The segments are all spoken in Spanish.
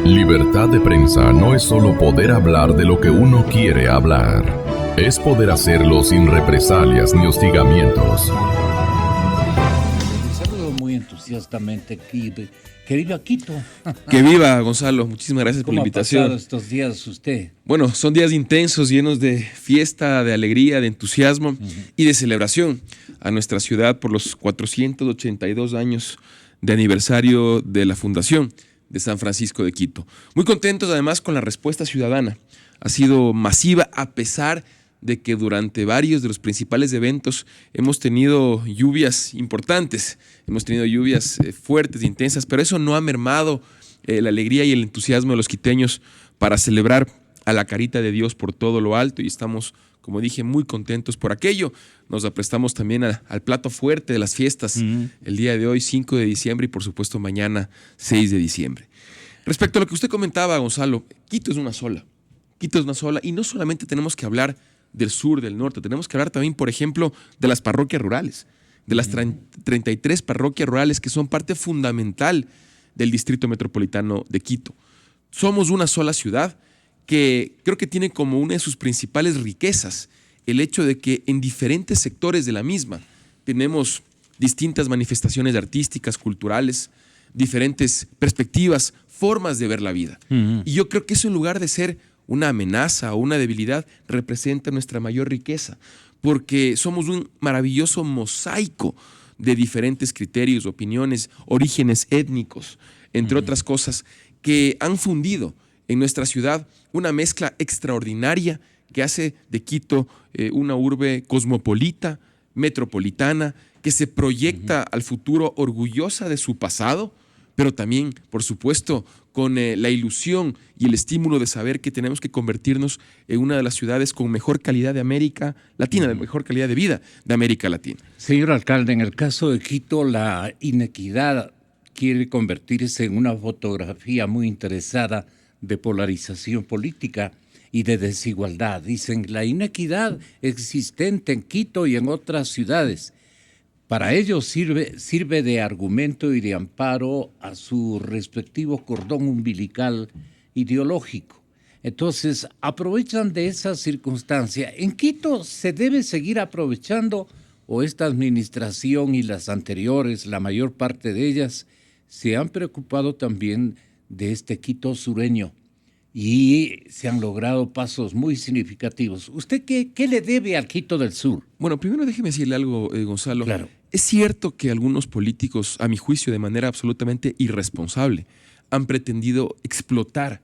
Libertad de prensa no es solo poder hablar de lo que uno quiere hablar. Es poder hacerlo sin represalias ni hostigamientos. Saludo muy entusiastamente, que viva Quito. Que viva, Gonzalo. Muchísimas gracias por la invitación. ¿Cómo ha pasado estos días usted? Bueno, son días intensos, llenos de fiesta, de alegría, de entusiasmo y de celebración a nuestra ciudad por los 482 años de aniversario de la fundación de San Francisco de Quito. Muy contentos además con la respuesta ciudadana. Ha sido masiva a pesar de que durante varios de los principales eventos hemos tenido lluvias importantes, hemos tenido lluvias fuertes, intensas, pero eso no ha mermado la alegría y el entusiasmo de los quiteños para celebrar a la carita de Dios por todo lo alto, y estamos, como dije, muy contentos por aquello. Nos aprestamos también al plato fuerte de las fiestas, el día de hoy, 5 de diciembre, y por supuesto mañana, 6 de diciembre. Respecto a lo que usted comentaba, Gonzalo, Quito es una sola. Quito es una sola, y no solamente tenemos que hablar del sur, del norte, tenemos que hablar también, por ejemplo, de las parroquias rurales, de las 33 parroquias rurales que son parte fundamental del Distrito Metropolitano de Quito. Somos una sola ciudad que creo que tiene como una de sus principales riquezas el hecho de que en diferentes sectores de la misma tenemos distintas manifestaciones artísticas, culturales, diferentes perspectivas, formas de ver la vida. Y yo creo que eso, en lugar de ser una amenaza o una debilidad, representa nuestra mayor riqueza, porque somos un maravilloso mosaico de diferentes criterios, opiniones, orígenes étnicos, entre otras cosas, que han fundido en nuestra ciudad una mezcla extraordinaria que hace de Quito una urbe cosmopolita, metropolitana, que se proyecta al futuro orgullosa de su pasado, pero también, por supuesto, con la ilusión y el estímulo de saber que tenemos que convertirnos en una de las ciudades con mejor calidad de América Latina, de mejor calidad de vida de América Latina. Señor alcalde, en el caso de Quito, la inequidad quiere convertirse en una fotografía muy interesada de polarización política y de desigualdad. Dicen, la inequidad existente en Quito y en otras ciudades. Para ello sirve de argumento y de amparo a su respectivo cordón umbilical ideológico. Entonces, aprovechan de esa circunstancia. ¿En Quito se debe seguir aprovechando, o esta administración y las anteriores, la mayor parte de ellas, se han preocupado también de este Quito sureño y se han logrado pasos muy significativos? ¿Usted qué le debe al Quito del Sur? Bueno, primero déjeme decirle algo, Gonzalo. Claro. Es cierto que algunos políticos, a mi juicio, de manera absolutamente irresponsable, han pretendido explotar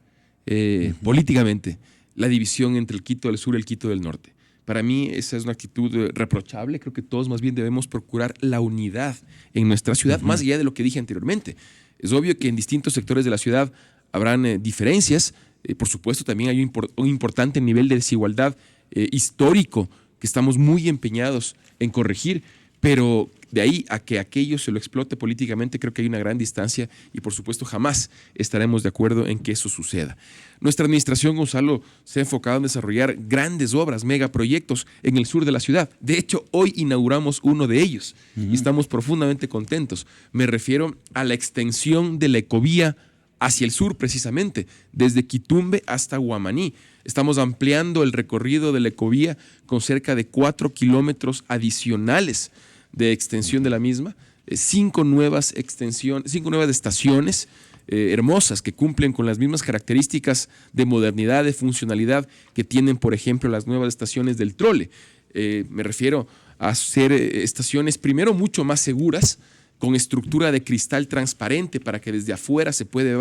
políticamente la división entre el Quito del Sur y el Quito del Norte. Para mí esa es una actitud reprochable. Creo que todos más bien debemos procurar la unidad en nuestra ciudad, más allá de lo que dije anteriormente. Es obvio que en distintos sectores de la ciudad habrán diferencias. Por supuesto, también hay un importante nivel de desigualdad histórico que estamos muy empeñados en corregir, pero de ahí a que aquello se lo explote políticamente, creo que hay una gran distancia, y por supuesto jamás estaremos de acuerdo en que eso suceda. Nuestra administración, Gonzalo, se ha enfocado en desarrollar grandes obras, megaproyectos en el sur de la ciudad. De hecho, hoy inauguramos uno de ellos y estamos profundamente contentos. Me refiero a la extensión de la ecovía hacia el sur, precisamente, desde Quitumbe hasta Guamaní. Estamos ampliando el recorrido de la ecovía con cerca de 4 kilómetros adicionales de extensión de la misma, 5 nuevas estaciones hermosas que cumplen con las mismas características de modernidad, de funcionalidad que tienen, por ejemplo, las nuevas estaciones del Trole. Me refiero a ser estaciones, primero, mucho más seguras, con estructura de cristal transparente para que desde afuera se pueda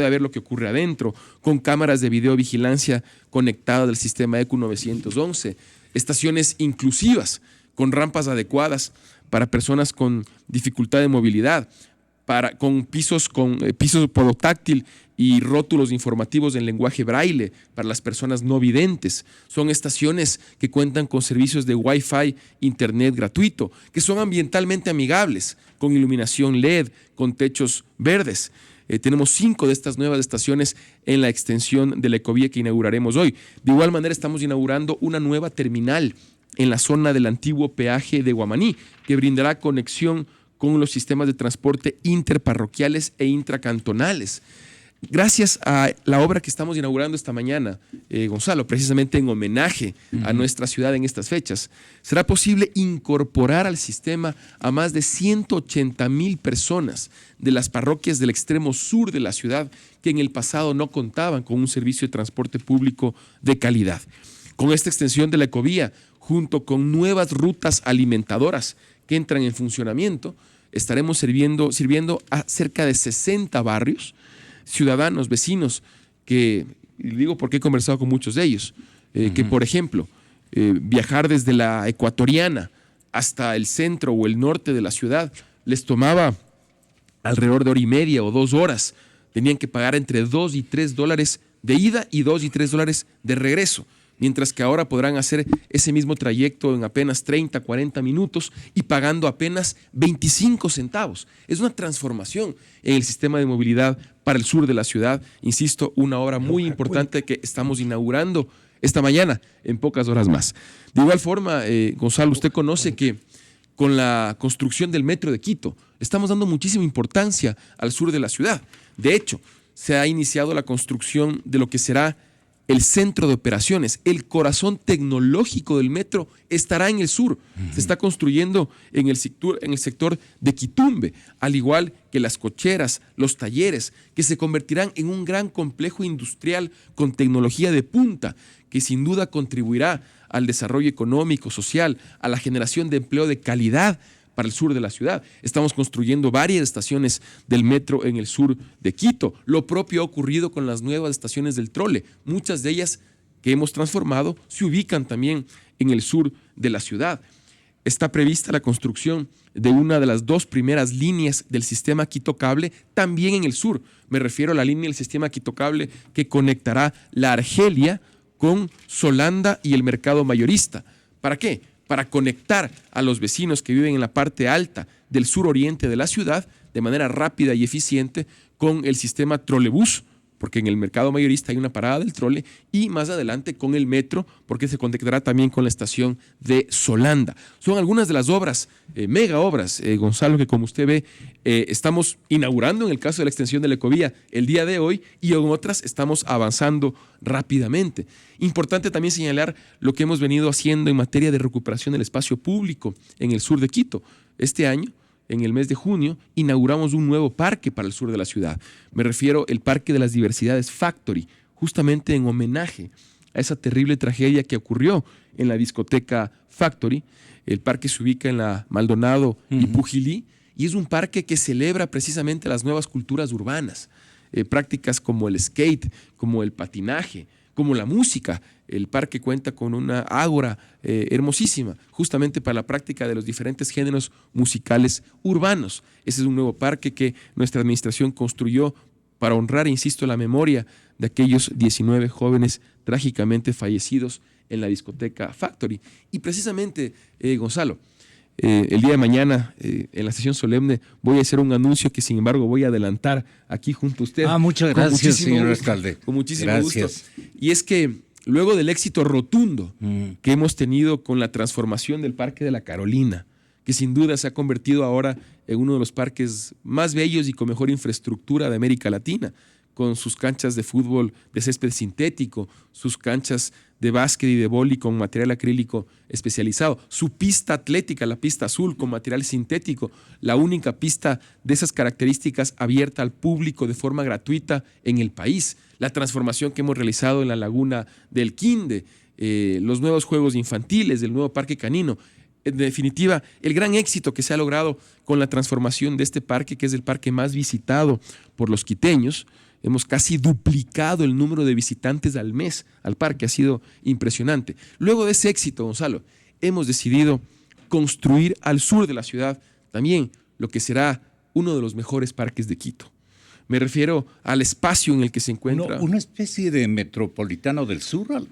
ver lo que ocurre adentro, con cámaras de videovigilancia conectadas al sistema ECU 911, estaciones inclusivas, con rampas adecuadas para personas con dificultad de movilidad, con pisos podotáctil y rótulos informativos en lenguaje braille para las personas no videntes. Son estaciones que cuentan con servicios de Wi-Fi, internet gratuito, que son ambientalmente amigables, con iluminación LED, con techos verdes. Tenemos 5 de estas nuevas estaciones en la extensión de la ecovía que inauguraremos hoy. De igual manera, estamos inaugurando una nueva terminal en la zona del antiguo peaje de Guamaní, que brindará conexión con los sistemas de transporte interparroquiales e intracantonales. Gracias a la obra que estamos inaugurando esta mañana, Gonzalo, precisamente en homenaje a nuestra ciudad en estas fechas, será posible incorporar al sistema a más de 180,000 personas de las parroquias del extremo sur de la ciudad que en el pasado no contaban con un servicio de transporte público de calidad. Con esta extensión de la ecovía, junto con nuevas rutas alimentadoras que entran en funcionamiento, estaremos sirviendo a cerca de 60 barrios, ciudadanos, vecinos, que, y digo porque he conversado con muchos de ellos, que por ejemplo, viajar desde la Ecuatoriana hasta el centro o el norte de la ciudad les tomaba alrededor de 1:30 o 2 horas. Tenían que pagar entre $2 y $3 de ida y $2 y $3 de regreso, mientras que ahora podrán hacer ese mismo trayecto en apenas 30, 40 minutos y pagando apenas 25 centavos. Es una transformación en el sistema de movilidad para el sur de la ciudad. Insisto, una obra muy importante que estamos inaugurando esta mañana, en pocas horas más. De igual forma, Gonzalo, usted conoce que con la construcción del metro de Quito estamos dando muchísima importancia al sur de la ciudad. De hecho, se ha iniciado la construcción de lo que será el centro de operaciones. El corazón tecnológico del metro estará en el sur. Se está construyendo en el sector de Quitumbe, al igual que las cocheras, los talleres, que se convertirán en un gran complejo industrial con tecnología de punta, que sin duda contribuirá al desarrollo económico, social, a la generación de empleo de calidad para el sur de la ciudad. Estamos construyendo varias estaciones del metro en el sur de Quito. Lo propio ha ocurrido con las nuevas estaciones del trole. Muchas de ellas que hemos transformado se ubican también en el sur de la ciudad. Está prevista la construcción de una de las 2 primeras líneas del sistema Quito Cable también en el sur. Me refiero a la línea del sistema Quito Cable que conectará la Argelia con Solanda y el mercado mayorista. ¿Para qué? Para conectar a los vecinos que viven en la parte alta del suroriente de la ciudad de manera rápida y eficiente con el sistema trolebús, porque en el mercado mayorista hay una parada del trole, y más adelante con el metro, porque se conectará también con la estación de Solanda. Son algunas de las obras, mega obras, Gonzalo, que como usted ve, estamos inaugurando en el caso de la extensión de la ecovía el día de hoy, y en otras estamos avanzando rápidamente. Importante también señalar lo que hemos venido haciendo en materia de recuperación del espacio público en el sur de Quito. Este año, en el mes de junio, inauguramos un nuevo parque para el sur de la ciudad. Me refiero al Parque de las Diversidades Factory, justamente en homenaje a esa terrible tragedia que ocurrió en la discoteca Factory. El parque se ubica en la Maldonado y Pujilí, y es un parque que celebra precisamente las nuevas culturas urbanas, prácticas como el skate, como el patinaje, como la música. El parque cuenta con una ágora hermosísima, justamente para la práctica de los diferentes géneros musicales urbanos. Ese es un nuevo parque que nuestra administración construyó para honrar, insisto, la memoria de aquellos 19 jóvenes trágicamente fallecidos en la discoteca Factory. Y precisamente, Gonzalo, el día de mañana, en la sesión solemne, voy a hacer un anuncio que, sin embargo, voy a adelantar aquí junto a usted. Muchas gracias, señor alcalde. Con muchísimo gusto. Y es que luego del éxito rotundo que hemos tenido con la transformación del Parque de la Carolina, que sin duda se ha convertido ahora en uno de los parques más bellos y con mejor infraestructura de América Latina, con sus canchas de fútbol de césped sintético, sus canchas de básquet y de vóley con material acrílico especializado, su pista atlética, la pista azul con material sintético, la única pista de esas características abierta al público de forma gratuita en el país, la transformación que hemos realizado en la laguna del Quinde, los nuevos juegos infantiles del nuevo parque canino. En definitiva, el gran éxito que se ha logrado con la transformación de este parque, que es el parque más visitado por los quiteños. Hemos casi duplicado el número de visitantes al mes al parque, ha sido impresionante. Luego de ese éxito, Gonzalo, hemos decidido construir al sur de la ciudad también lo que será uno de los mejores parques de Quito. Me refiero al espacio en el que se encuentra. Una especie de metropolitano del sur.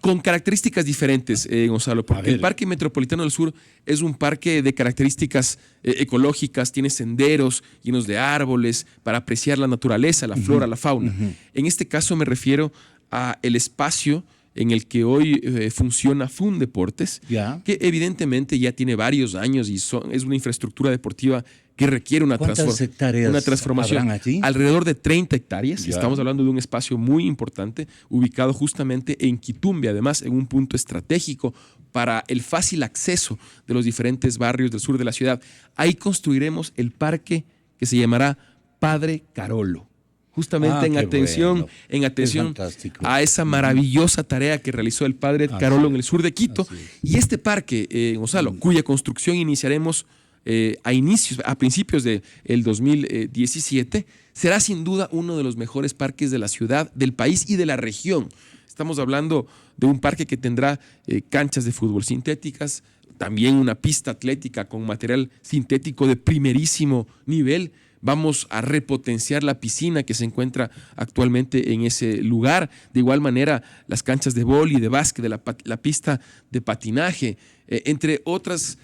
Con características diferentes, Gonzalo, porque el Parque Metropolitano del Sur es un parque de características ecológicas, tiene senderos llenos de árboles para apreciar la naturaleza, la flora, la fauna. En este caso me refiero a el espacio en el que hoy funciona Fundeportes, que evidentemente ya tiene varios años y es una infraestructura deportiva que requiere una transformación. Allí? Alrededor de 30 hectáreas. Estamos hablando de un espacio muy importante, ubicado justamente en Quitumbe, además en un punto estratégico para el fácil acceso de los diferentes barrios del sur de la ciudad. Ahí construiremos el parque que se llamará Padre Carolo. Justamente en atención a esa maravillosa tarea que realizó el padre Carolo en el sur de Quito. Y este parque, Gonzalo, cuya construcción iniciaremos a principios del 2017, será sin duda uno de los mejores parques de la ciudad, del país y de la región. Estamos hablando de un parque que tendrá canchas de fútbol sintéticas, también una pista atlética con material sintético de primerísimo nivel. Vamos a repotenciar la piscina que se encuentra actualmente en ese lugar. De igual manera, las canchas de vóley, de básquet, la pista de patinaje, entre otras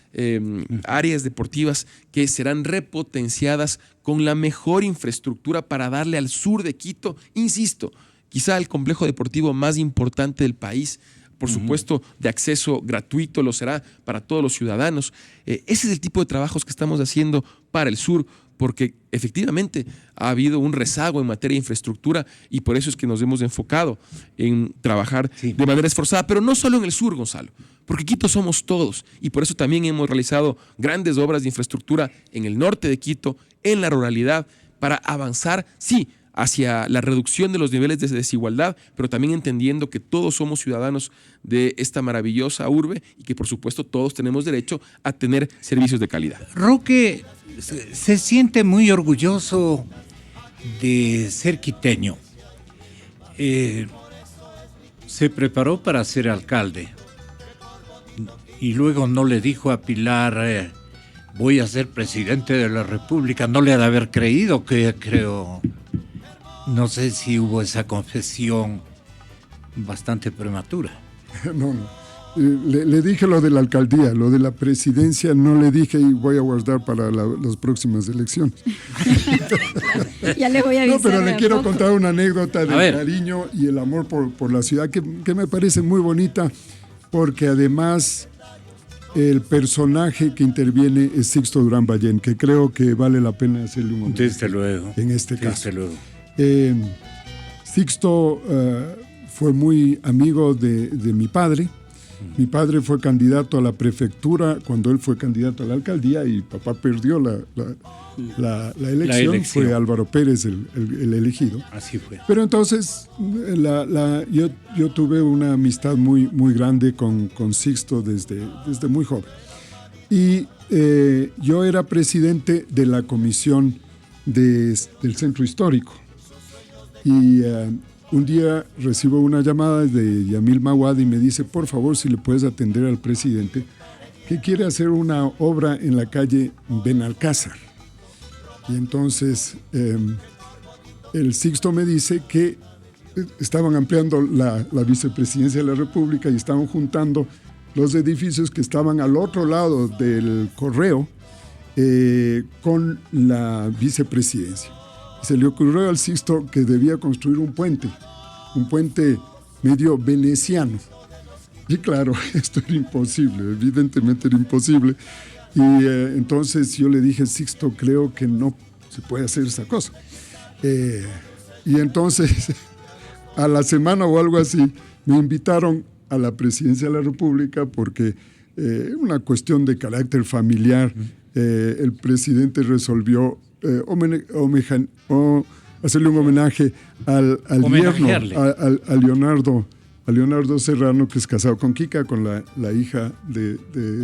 áreas deportivas que serán repotenciadas con la mejor infraestructura para darle al sur de Quito, insisto, quizá el complejo deportivo más importante del país. Por supuesto, de acceso gratuito, lo será para todos los ciudadanos. Ese es el tipo de trabajos que estamos haciendo para el sur, porque efectivamente ha habido un rezago en materia de infraestructura y por eso es que nos hemos enfocado en trabajar de manera esforzada, pero no solo en el sur, Gonzalo, porque Quito somos todos y por eso también hemos realizado grandes obras de infraestructura en el norte de Quito, en la ruralidad, para avanzar, sí, hacia la reducción de los niveles de desigualdad, pero también entendiendo que todos somos ciudadanos de esta maravillosa urbe y que por supuesto todos tenemos derecho a tener servicios de calidad. Roque se siente muy orgulloso de ser quiteño. Se preparó para ser alcalde y luego no le dijo a Pilar, voy a ser presidente de la República. No le ha de haber creído, creo. No sé si hubo esa confesión bastante prematura. No. Le dije lo de la alcaldía, lo de la presidencia no le dije y voy a guardar para las próximas elecciones. Ya le voy a avisar. No, pero le quiero contar una anécdota del cariño y el amor por la ciudad que me parece muy bonita, porque además el personaje que interviene es Sixto Durán Ballén, que creo que vale la pena hacerle un homenaje. Desde luego. En este caso. Desde luego. Sixto fue muy amigo de mi padre. Mi padre fue candidato a la prefectura cuando él fue candidato a la alcaldía y papá perdió la elección. Fue Álvaro Pérez el elegido. Así fue. Pero entonces yo tuve una amistad muy, muy grande con Sixto desde muy joven. Y yo era presidente de la comisión del Centro Histórico. Y un día recibo una llamada de Yamil Mawad y me dice, por favor, si le puedes atender al presidente, que quiere hacer una obra en la calle Benalcázar. Y entonces el Sixto me dice que estaban ampliando la vicepresidencia de la República y estaban juntando los edificios que estaban al otro lado del correo con la vicepresidencia. Se le ocurrió al Sixto que debía construir un puente medio veneciano. Y claro, esto era imposible, evidentemente era imposible. Y entonces yo le dije, Sixto, creo que no se puede hacer esa cosa. Y entonces, a la semana o algo así, me invitaron a la presidencia de la República porque una cuestión de carácter familiar, el presidente resolvió hacerle un homenaje al yerno, a Leonardo Serrano, que es casado con Kika, con la hija de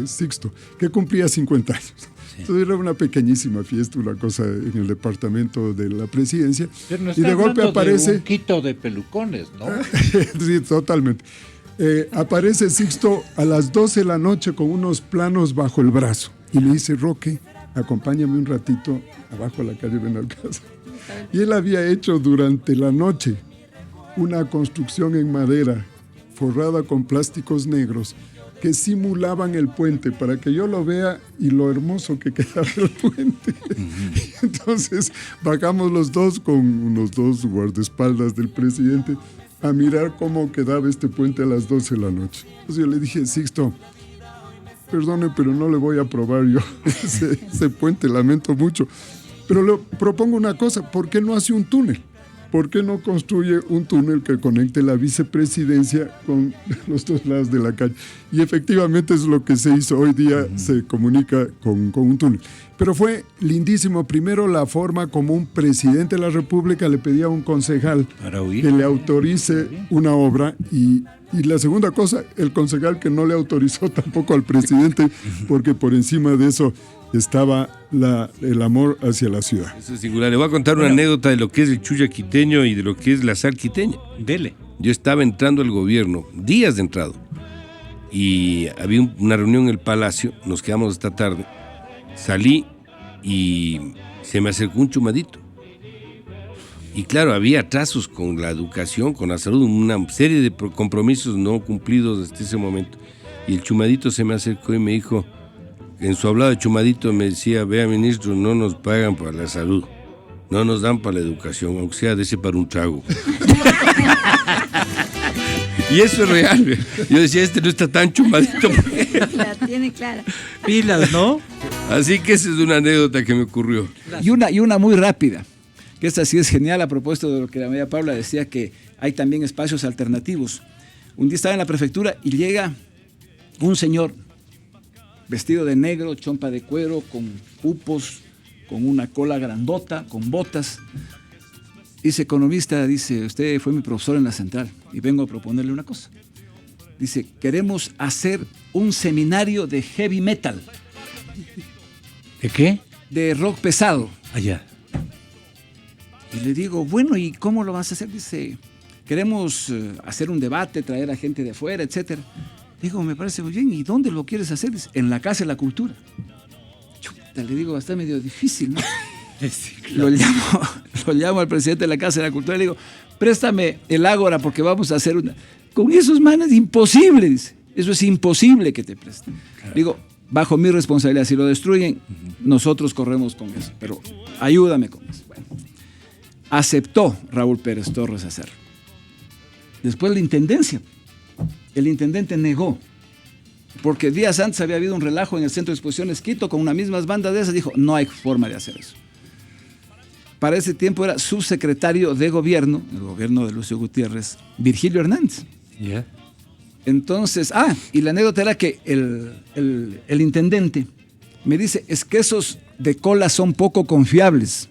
Sixto, que cumplía 50 años. Sí. Entonces era una pequeñísima fiesta, una cosa en el departamento de la presidencia. Pero no y de golpe aparece un quito de pelucones, ¿no? Sí, totalmente. Aparece Sixto a las 12 de la noche con unos planos bajo el brazo y me dice, Roque, acompáñame un ratito abajo a la calle Benalcázar. Y él había hecho durante la noche una construcción en madera forrada con plásticos negros que simulaban el puente para que yo lo vea y lo hermoso que quedaba el puente. Entonces bajamos los dos con unos dos guardaespaldas del presidente a mirar cómo quedaba este puente a las 12 de la noche. Entonces yo le dije, Sixto, perdone, pero no le voy a aprobar yo ese puente, lamento mucho. Pero le propongo una cosa, ¿por qué no hace un túnel? ¿Por qué no construye un túnel que conecte la vicepresidencia con los dos lados de la calle? Y efectivamente es lo que se hizo. Hoy día se comunica con un túnel. Pero fue lindísimo. Primero, la forma como un presidente de la República le pedía a un concejal que le autorice una obra. Y la segunda cosa, el concejal que no le autorizó tampoco al presidente, porque por encima de eso estaba el amor hacia la ciudad. Eso es singular. Le voy a contar una anécdota de lo que es el chulla quiteño y de lo que es la sal quiteña. Dele. Yo estaba entrando al gobierno, días de entrado, y había una reunión en el Palacio, nos quedamos esta tarde, salí y se me acercó un chumadito. Y claro, había atrasos con la educación, con la salud, una serie de compromisos no cumplidos desde ese momento. Y el chumadito se me acercó y me dijo, en su hablado de chumadito me decía, vea ministro, no nos pagan para la salud, no nos dan para la educación, aunque sea dese para un trago. Y eso es real. Yo decía, este no está tan chumadito. La tiene clara. Pilas, ¿no? Así que esa es una anécdota que me ocurrió. Y una muy rápida, que esta sí es genial a propósito de lo que la María Paula decía, que hay también espacios alternativos. Un día estaba en la prefectura y llega un señor vestido de negro, chompa de cuero, con pupos, con una cola grandota, con botas. Dice, economista, dice, usted fue mi profesor en la central y vengo a proponerle una cosa. Dice, queremos hacer un seminario de heavy metal. ¿De qué? De rock pesado. Allá. Y le digo, bueno, ¿y cómo lo vas a hacer? Dice, queremos hacer un debate, traer a gente de afuera, etcétera. Digo, me parece muy bien. ¿Y dónde lo quieres hacer? Dice, en la Casa de la Cultura. Chuta, le digo, está medio difícil, ¿no? Sí, claro. Lo llamo al presidente de la Casa de la Cultura y le digo, préstame el Ágora porque vamos a hacer una... Con esos manes, imposible, dice. Eso es imposible que te presten. Claro. Digo, bajo mi responsabilidad, si lo destruyen, nosotros corremos con eso. Pero ayúdame con eso. Bueno, aceptó Raúl Pérez Torres hacerlo. Después la intendencia. El intendente negó, porque días antes había habido un relajo en el Centro de Exposiciones Quito con unas mismas bandas de esas. Dijo, no hay forma de hacer eso. Para ese tiempo era subsecretario de gobierno, el gobierno de Lucio Gutiérrez, Virgilio Hernández. Yeah. Entonces, y la anécdota era que el intendente me dice, es que esos de cola son poco confiables,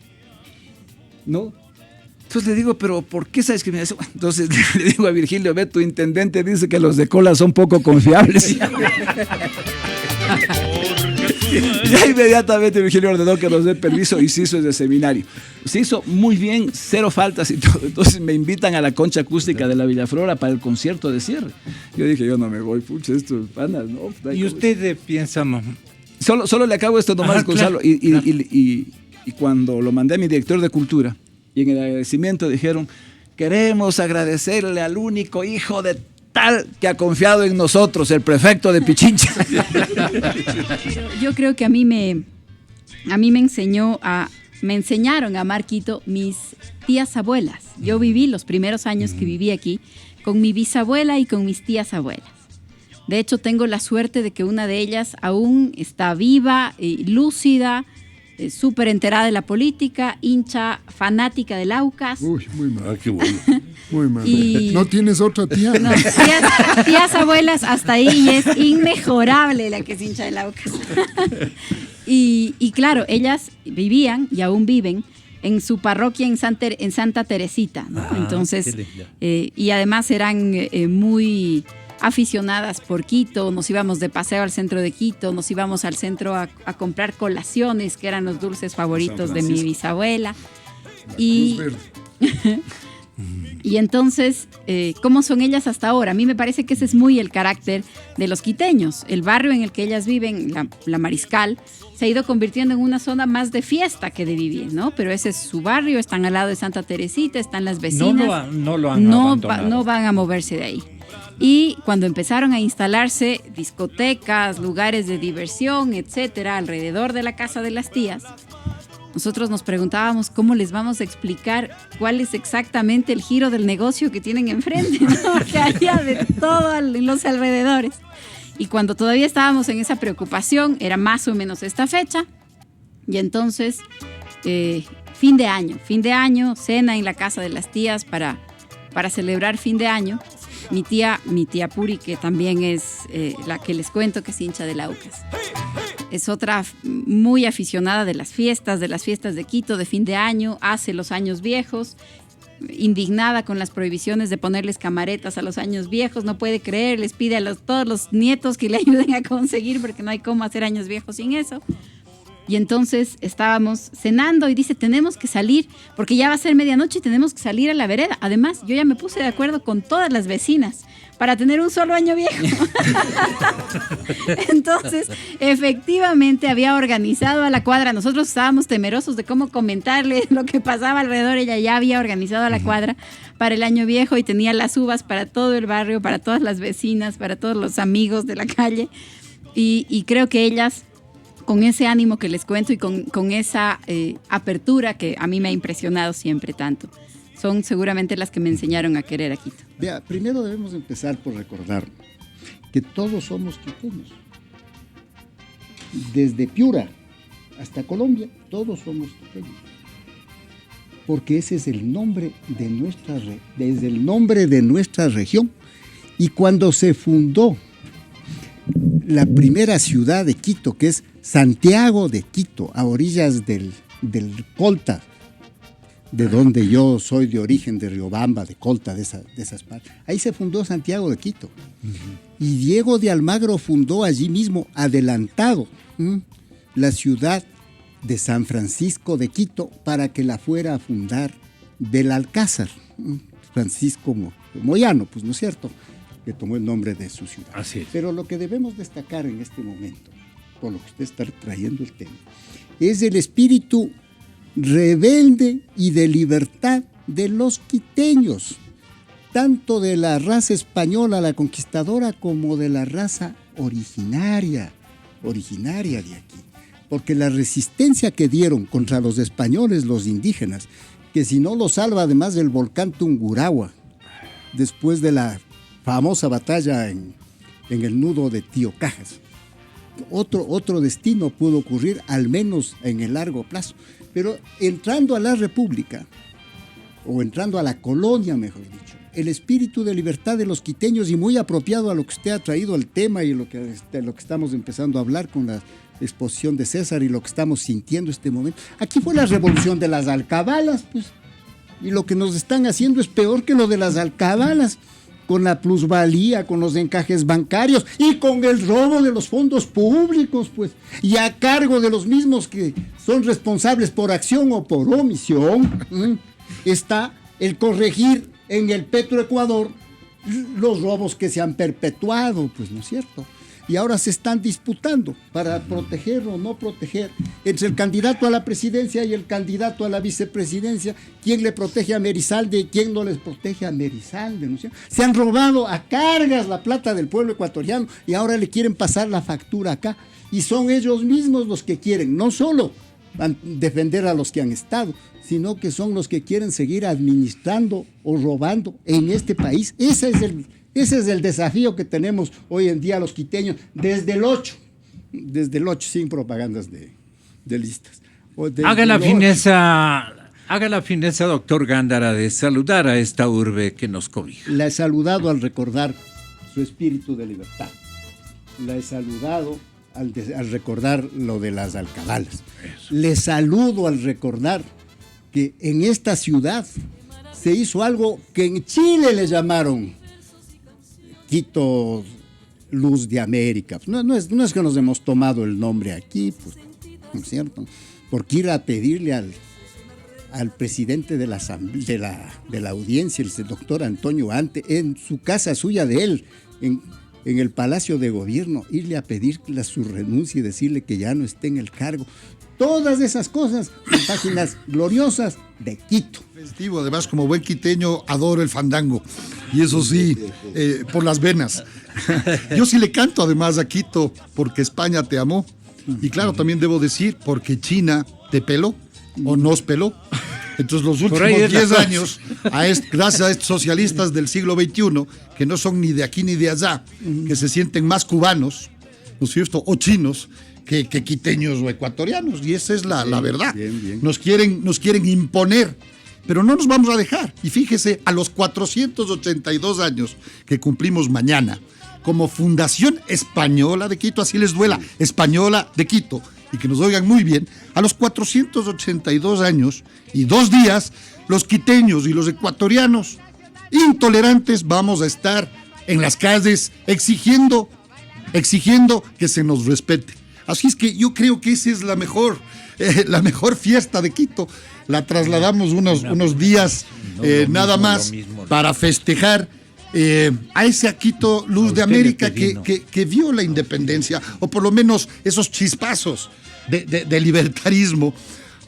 ¿no? Entonces le digo, pero ¿por qué esa discriminación? Entonces le digo a Virgilio, ve, tu intendente dice que los de cola son poco confiables. Ya inmediatamente Virgilio ordenó que nos dé permiso y se hizo ese seminario. Se hizo muy bien, cero faltas y todo. Entonces me invitan a la concha acústica de la Villaflora para el concierto de cierre. Yo dije, yo no me voy, pucha, estos panas, ¿no? ¿Y usted piensa, mamá? Solo le acabo esto nomás, Gonzalo. Claro, y cuando lo mandé a mi director de Cultura, y en el agradecimiento dijeron, queremos agradecerle al único hijo de tal que ha confiado en nosotros, el prefecto de Pichincha. Yo creo que a mí me enseñaron a amar Quito mis tías abuelas. Yo viví los primeros años que viví aquí con mi bisabuela y con mis tías abuelas. De hecho, tengo la suerte de que una de ellas aún está viva y lúcida, súper enterada de la política, hincha, fanática del Aucas. Uy, muy mal. Qué bueno. Muy mal. Y... ¿No tienes otra tía? No, tías abuelas hasta ahí y es inmejorable la que es hincha del Aucas. y claro, ellas vivían y aún viven en su parroquia en Santa Teresita, ¿no? Entonces, y además eran muy aficionadas por Quito, nos íbamos de paseo al centro de Quito, nos íbamos al centro a comprar colaciones, que eran los dulces favoritos de mi bisabuela. Y entonces, ¿cómo son ellas hasta ahora? A mí me parece que ese es muy el carácter de los quiteños. El barrio en el que ellas viven, la Mariscal, se ha ido convirtiendo en una zona más de fiesta que de vivir, ¿no? Pero ese es su barrio, están al lado de Santa Teresita, están las vecinas. No lo han abandonado. No van a moverse de ahí. Y cuando empezaron a instalarse discotecas, lugares de diversión, etcétera, alrededor de la casa de las tías, nosotros nos preguntábamos cómo les vamos a explicar cuál es exactamente el giro del negocio que tienen enfrente, ¿no? Porque había de todo en los alrededores. Y cuando todavía estábamos en esa preocupación, era más o menos esta fecha, y entonces fin de año, cena en la casa de las tías para celebrar fin de año. Mi tía Puri, que también es la que les cuento que es hincha del Aucas. Es otra muy aficionada de las fiestas de Quito de fin de año, hace los años viejos, indignada con las prohibiciones de ponerles camaretas a los años viejos, no puede creer, les pide a todos los nietos que le ayuden a conseguir porque no hay cómo hacer años viejos sin eso. Y entonces estábamos cenando y dice, tenemos que salir, porque ya va a ser medianoche y tenemos que salir a la vereda. Además, yo ya me puse de acuerdo con todas las vecinas para tener un solo año viejo. Entonces, efectivamente, había organizado a la cuadra. Nosotros estábamos temerosos de cómo comentarle lo que pasaba alrededor. Ella ya había organizado a la cuadra para el año viejo y tenía las uvas para todo el barrio, para todas las vecinas, para todos los amigos de la calle. Y creo que ellas, con ese ánimo que les cuento y con esa apertura que a mí me ha impresionado siempre tanto, son seguramente las que me enseñaron a querer a Quito. Vea, primero debemos empezar por recordar que todos somos quiteños. Desde Piura hasta Colombia, todos somos quiteños. Porque ese es el nombre de nuestra región. Y cuando se fundó la primera ciudad de Quito, que es Santiago de Quito, a orillas del Colta, de donde yo soy de origen, de Riobamba, de Colta, de esas partes. Ahí se fundó Santiago de Quito. Y Diego de Almagro fundó allí mismo, adelantado, la ciudad de San Francisco de Quito para que la fuera a fundar Belalcázar, Francisco Moyano, pues no es cierto, que tomó el nombre de su ciudad. Así es. Pero lo que debemos destacar en este momento, por lo que usted está trayendo el tema, es el espíritu rebelde y de libertad de los quiteños, tanto de la raza española, la conquistadora, como de la raza originaria de aquí. Porque la resistencia que dieron contra los españoles, los indígenas, que si no los salva además del volcán Tungurahua, después de la famosa batalla en el nudo de Tío Cajas, otro destino pudo ocurrir, al menos en el largo plazo. Pero entrando a la República, o entrando a la colonia, mejor dicho, el espíritu de libertad de los quiteños, y muy apropiado a lo que usted ha traído al tema y lo que estamos empezando a hablar con la exposición de César y lo que estamos sintiendo este momento. Aquí fue la revolución de las alcabalas, pues, y lo que nos están haciendo es peor que lo de las alcabalas, con la plusvalía, con los encajes bancarios y con el robo de los fondos públicos, pues, y a cargo de los mismos que son responsables por acción o por omisión, está el corregir en el Petroecuador los robos que se han perpetuado, pues, ¿no es cierto? Y ahora se están disputando para proteger o no proteger entre el candidato a la presidencia y el candidato a la vicepresidencia. ¿Quién le protege a Merizalde y quién no les protege a Merizalde? ¿No? Se han robado a cargas la plata del pueblo ecuatoriano y ahora le quieren pasar la factura acá. Y son ellos mismos los que quieren no solo defender a los que han estado, sino que son los que quieren seguir administrando o robando en este país. Ese es el desafío que tenemos hoy en día los quiteños, desde el 8, sin propagandas de listas. Haga la fineza, doctor Gándara, de saludar a esta urbe que nos cobija. La he saludado al recordar su espíritu de libertad. La he saludado al recordar lo de las alcabalas. Le saludo al recordar que en esta ciudad se hizo algo que en Chile le llamaron Quito Luz de América. No es que nos hemos tomado el nombre aquí, pues, ¿no es cierto? Porque ir a pedirle al presidente de la audiencia, el doctor Antonio Ante, en su casa suya de él, en el Palacio de Gobierno, irle a pedirle su renuncia y decirle que ya no esté en el cargo. Todas esas cosas son páginas gloriosas de Quito. Festivo, además, como buen quiteño, adoro el fandango. Y eso sí, por las venas. Yo sí le canto además a Quito, porque España te amó. Y claro, también debo decir, porque China te peló. o nos peló. Entonces los Por ahí últimos es la 10 cosa. años, gracias a estos socialistas del siglo XXI, que no son ni de aquí ni de allá, que se sienten más cubanos, ¿no es cierto?, o chinos, que quiteños o ecuatorianos, y esa es la verdad. bien. Nos quieren imponer, pero no nos vamos a dejar. Y fíjese, a los 482 años que cumplimos mañana, como Fundación Española de Quito, así les duela, Española de Quito, y que nos oigan muy bien, a los 482 años y 2 días, los quiteños y los ecuatorianos intolerantes vamos a estar en las calles exigiendo que se nos respete. Así es que yo creo que esa es la mejor fiesta de Quito. La trasladamos unos días nada más para festejar a ese Quito Luz de América que vio la independencia, o por lo menos esos chispazos de libertarismo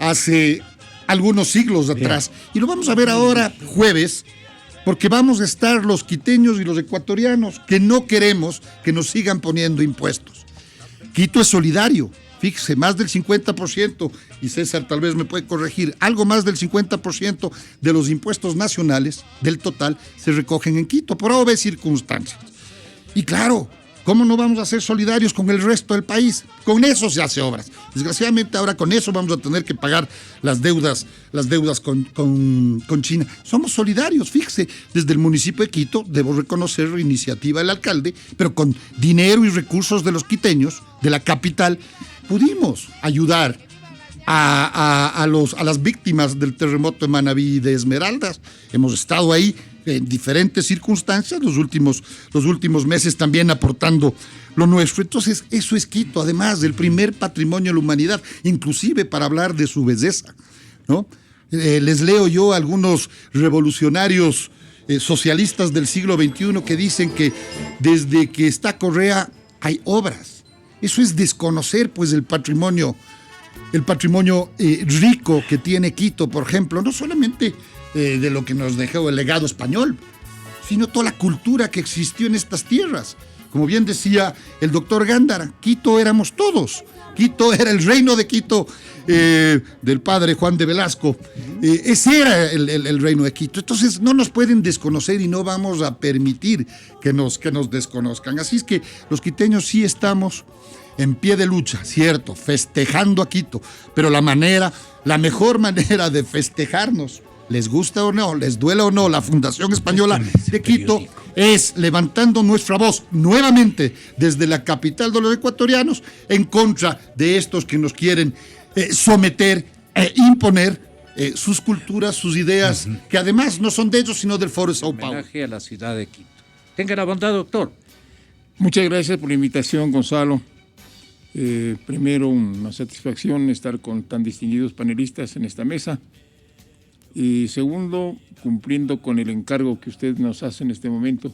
hace algunos siglos atrás. Y lo vamos a ver ahora jueves, porque vamos a estar los quiteños y los ecuatorianos que no queremos que nos sigan poniendo impuestos. Quito es solidario. Fíjese, más del 50%, y César tal vez me puede corregir, algo más del 50% de los impuestos nacionales del total se recogen en Quito, por obvias circunstancias. Y claro, ¿cómo no vamos a ser solidarios con el resto del país? Con eso se hace obras. Desgraciadamente ahora con eso vamos a tener que pagar las deudas con China. Somos solidarios, fíjese, desde el municipio de Quito, debo reconocer la iniciativa del alcalde, pero con dinero y recursos de los quiteños, de la capital, pudimos ayudar a las víctimas del terremoto de Manabí y de Esmeraldas. Hemos estado ahí en diferentes circunstancias, los últimos meses también aportando lo nuestro. Entonces, eso es Quito, además del primer patrimonio de la humanidad, inclusive para hablar de su belleza, ¿no? Les leo yo a algunos revolucionarios socialistas del siglo XXI que dicen que desde que está Correa hay obras. Eso es desconocer, pues, el patrimonio rico que tiene Quito, por ejemplo, no solamente de lo que nos dejó el legado español, sino toda la cultura que existió en estas tierras. Como bien decía el doctor Gándara, Quito éramos todos. Quito era el reino de Quito del padre Juan de Velasco. Ese era el reino de Quito. Entonces no nos pueden desconocer y no vamos a permitir que nos desconozcan. Así es que los quiteños sí estamos en pie de lucha, cierto, festejando a Quito, pero la mejor manera de festejarnos, les gusta o no, les duela o no, la Fundación Española de Quito es levantando nuestra voz nuevamente desde la capital de los ecuatorianos en contra de estos que nos quieren someter e imponer sus culturas, sus ideas, que además no son de ellos, sino del Foro de Sao Paulo. Homenaje a la ciudad de Quito. Tenga la bondad, doctor. Muchas gracias por la invitación, Gonzalo. Primero, una satisfacción estar con tan distinguidos panelistas en esta mesa. Y segundo, cumpliendo con el encargo que usted nos hace en este momento,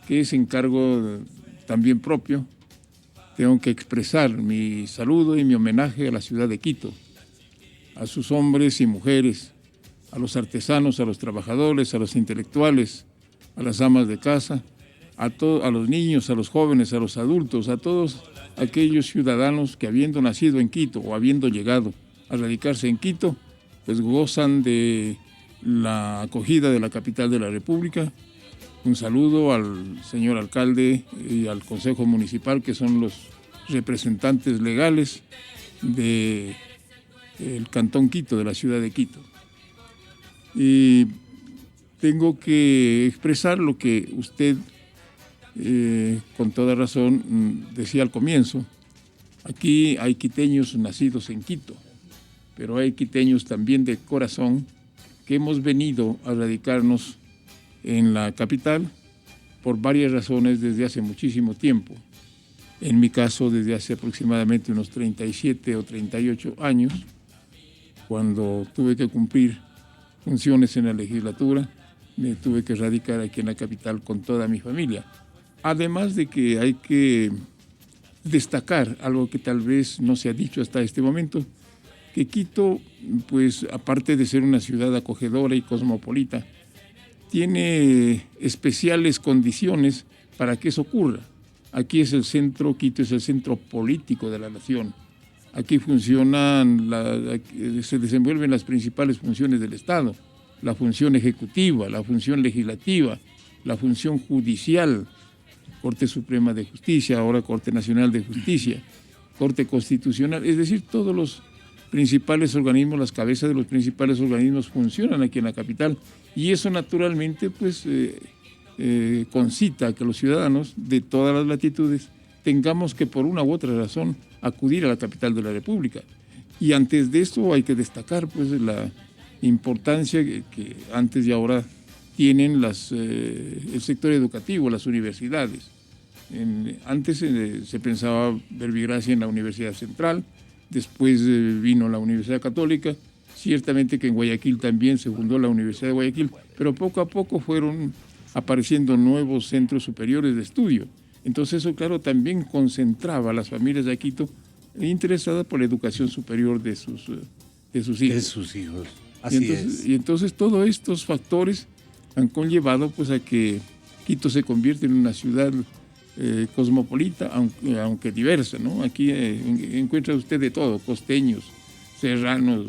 que es encargo también propio, tengo que expresar mi saludo y mi homenaje a la ciudad de Quito, a sus hombres y mujeres, a los artesanos, a los trabajadores, a los intelectuales, a las amas de casa, a los niños, a los jóvenes, a los adultos, a todos aquellos ciudadanos que habiendo nacido en Quito o habiendo llegado a radicarse en Quito, pues gozan de la acogida de la capital de la República. Un saludo al señor alcalde y al Consejo Municipal, que son los representantes legales del Cantón Quito, de la ciudad de Quito. Y tengo que expresar lo que usted, con toda razón, decía al comienzo. Aquí hay quiteños nacidos en Quito, pero hay quiteños también de corazón que hemos venido a radicarnos en la capital por varias razones desde hace muchísimo tiempo. En mi caso, desde hace aproximadamente unos 37 o 38 años, cuando tuve que cumplir funciones en la legislatura, me tuve que radicar aquí en la capital con toda mi familia. Además de que hay que destacar algo que tal vez no se ha dicho hasta este momento, que Quito, pues aparte de ser una ciudad acogedora y cosmopolita, tiene especiales condiciones para que eso ocurra. Aquí es el centro, Quito es el centro político de la nación. Aquí se desenvuelven las principales funciones del Estado, la función ejecutiva, la función legislativa, la función judicial, Corte Suprema de Justicia, ahora Corte Nacional de Justicia, Corte Constitucional, es decir, todos los principales organismos, las cabezas de los principales organismos funcionan aquí en la capital, y eso naturalmente pues concita que los ciudadanos de todas las latitudes tengamos que por una u otra razón acudir a la capital de la República. Y antes de esto hay que destacar pues la importancia que antes y ahora tienen el sector educativo, las universidades. Antes se pensaba verbigracia en la Universidad Central, después vino la Universidad Católica, ciertamente que en Guayaquil también se fundó la Universidad de Guayaquil, pero poco a poco fueron apareciendo nuevos centros superiores de estudio. Entonces eso, claro, también concentraba a las familias de Quito interesadas por la educación superior de sus hijos. De sus hijos, así es. Y entonces todos estos factores han conllevado pues a que Quito se convierta en una ciudad cosmopolita, aunque diversa, ¿no? Aquí encuentra usted de todo, costeños, serranos,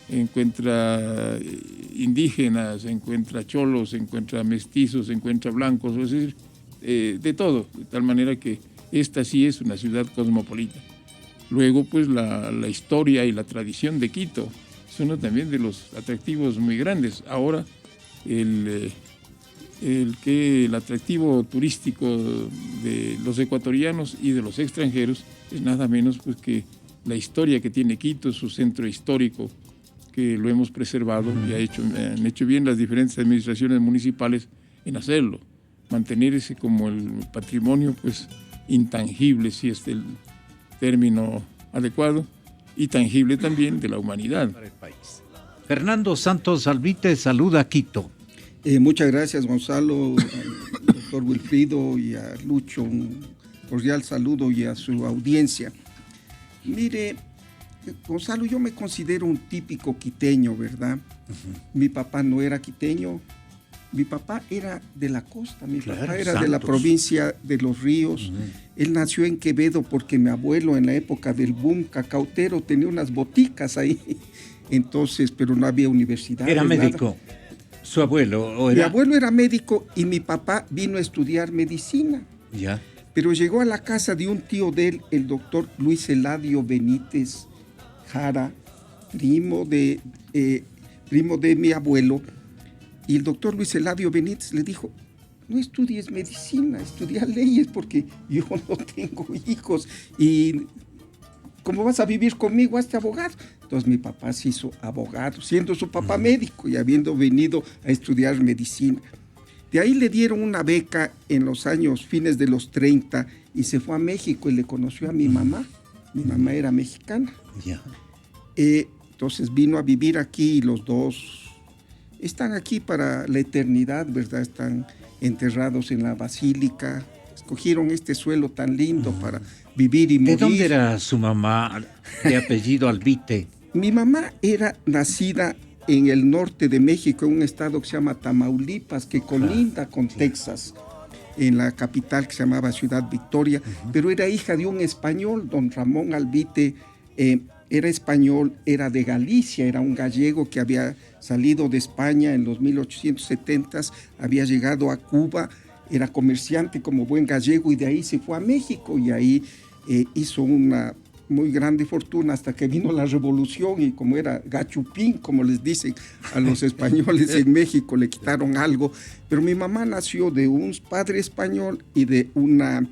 encuentra indígenas, encuentra cholos, encuentra mestizos, encuentra blancos, es decir, de todo, de tal manera que esta sí es una ciudad cosmopolita. Luego, pues la historia y la tradición de Quito son también de los atractivos muy grandes. Ahora, el atractivo turístico de los ecuatorianos y de los extranjeros es nada menos pues que la historia que tiene Quito, su centro histórico, que lo hemos preservado y han hecho bien las diferentes administraciones municipales en hacerlo, mantener ese como el patrimonio pues intangible, si es el término adecuado, y tangible también de la humanidad. Para el país. Fernando Santos Albite saluda a Quito. Muchas gracias, Gonzalo, al doctor Wilfrido y a Lucho, un cordial saludo y a su audiencia. Mire, Gonzalo, yo me considero un típico quiteño, ¿verdad? Mi papá no era quiteño, mi papá era de la costa, papá era de la provincia de Los Ríos. Él nació en Quevedo porque mi abuelo en la época del boom cacautero tenía unas boticas ahí, entonces, pero no había universidad. ¿Era médico? Nada. ¿Su abuelo? Mi abuelo era médico y mi papá vino a estudiar medicina. Ya. Pero llegó a la casa de un tío de él, el doctor Luis Eladio Benítez Jara, primo de mi abuelo, y el doctor Luis Eladio Benítez le dijo: no estudies medicina, estudia leyes porque yo no tengo hijos y ¿cómo vas a vivir conmigo? Hazte abogado. Entonces mi papá se hizo abogado, siendo su papá médico y habiendo venido a estudiar medicina. De ahí le dieron una beca en los años fines de los 30 y se fue a México y le conoció a mi mamá. Mi mamá era mexicana. Ya. Entonces vino a vivir aquí y los dos están aquí para la eternidad, ¿verdad? Están enterrados en la basílica. Escogieron este suelo tan lindo para vivir y morir. ¿De dónde era su mamá, de apellido Albite? Mi mamá era nacida en el norte de México, en un estado que se llama Tamaulipas, que colinda con Texas, en la capital que se llamaba Ciudad Victoria, pero era hija de un español, don Ramón Albite, era español, era de Galicia, era un gallego que había salido de España en los 1870s, había llegado a Cuba, era comerciante como buen gallego y de ahí se fue a México y ahí hizo una muy grande fortuna hasta que vino la revolución y como era gachupín, como les dicen a los españoles en México, le quitaron algo. Pero mi mamá nació de un padre español y de una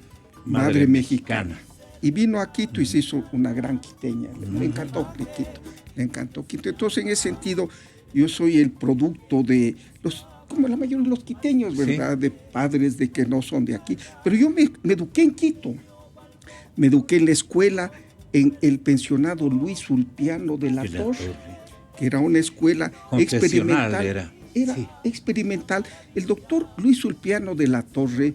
madre mexicana. Y vino a Quito y se hizo una gran quiteña. Le encantó Quito, le encantó Quito. Entonces, en ese sentido, yo soy el producto de como la mayoría de los quiteños, ¿verdad? Sí. De padres de que no son de aquí. Pero yo me eduqué en Quito. Me eduqué en la escuela, en el pensionado Luis Ulpiano de la Torre, que era una escuela experimental. Era sí. Experimental. El doctor Luis Ulpiano de la Torre,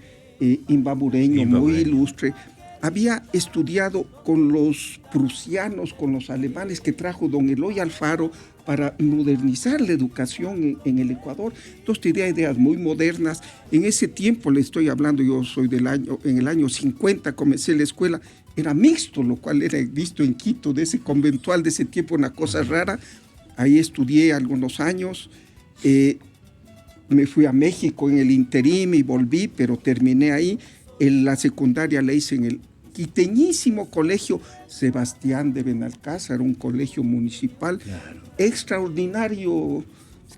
imbabureño, muy ilustre, había estudiado con los prusianos, con los alemanes que trajo don Eloy Alfaro para modernizar la educación en el Ecuador. Entonces tenía ideas muy modernas. En ese tiempo, le estoy hablando, yo soy en el año 50 comencé la escuela, era mixto, lo cual era visto en Quito, de ese conventual de ese tiempo, una cosa rara. Ahí estudié algunos años, me fui a México en el interim y volví, pero terminé ahí. La secundaria la hice en el quiteñísimo colegio Sebastián de Benalcázar, un colegio municipal extraordinario,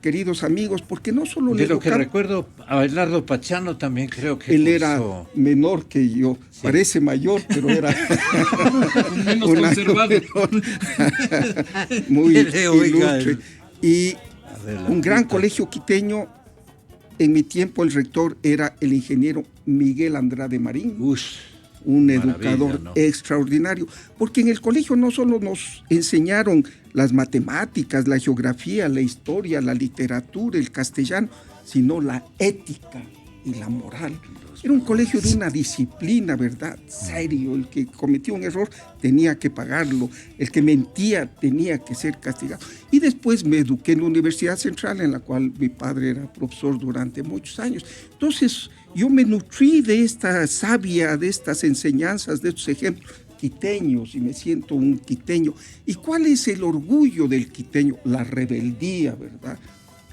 queridos amigos, porque no solo de lo que recuerdo, Abelardo Pachano también creo que él era menor que yo, sí. Parece mayor, pero era menos conservado, muy ilustre. Y un gran colegio quiteño. En mi tiempo el rector era el ingeniero Miguel Andrade Marín. Un educador extraordinario, porque en el colegio no solo nos enseñaron las matemáticas, la geografía, la historia, la literatura, el castellano, sino la ética y la moral. Era un colegio de una disciplina, ¿verdad? Serio. El que cometió un error tenía que pagarlo, el que mentía tenía que ser castigado. Y después me eduqué en la Universidad Central, en la cual mi padre era profesor durante muchos años. Entonces, yo me nutrí de esta savia, de estas enseñanzas, de estos ejemplos quiteños, y me siento un quiteño. ¿Y cuál es el orgullo del quiteño? La rebeldía, ¿verdad?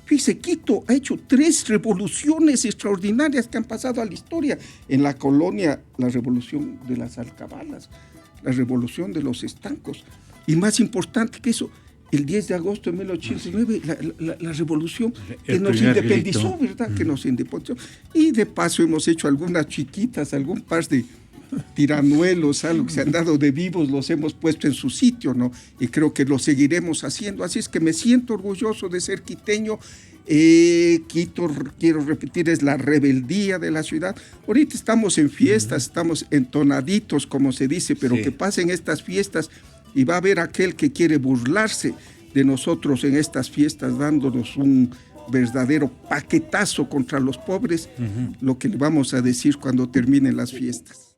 Fíjese, Quito ha hecho 3 revoluciones extraordinarias que han pasado a la historia. En la colonia, la revolución de las alcabalas, la revolución de los estancos. Y más importante que eso, el 10 de agosto de 1889, la revolución que nos independizó, ¿verdad? Que nos independizó. Y de paso hemos hecho algunas chiquitas, algún par de tiranuelos, algo que se han dado de vivos, los hemos puesto en su sitio, ¿no? Y creo que lo seguiremos haciendo. Así es que me siento orgulloso de ser quiteño. Quito, quiero repetir, es la rebeldía de la ciudad. Ahorita estamos en fiestas, estamos entonaditos, como se dice, pero que pasen estas fiestas y va a haber aquel que quiere burlarse de nosotros en estas fiestas, dándonos un verdadero paquetazo contra los pobres, lo que le vamos a decir cuando terminen las fiestas.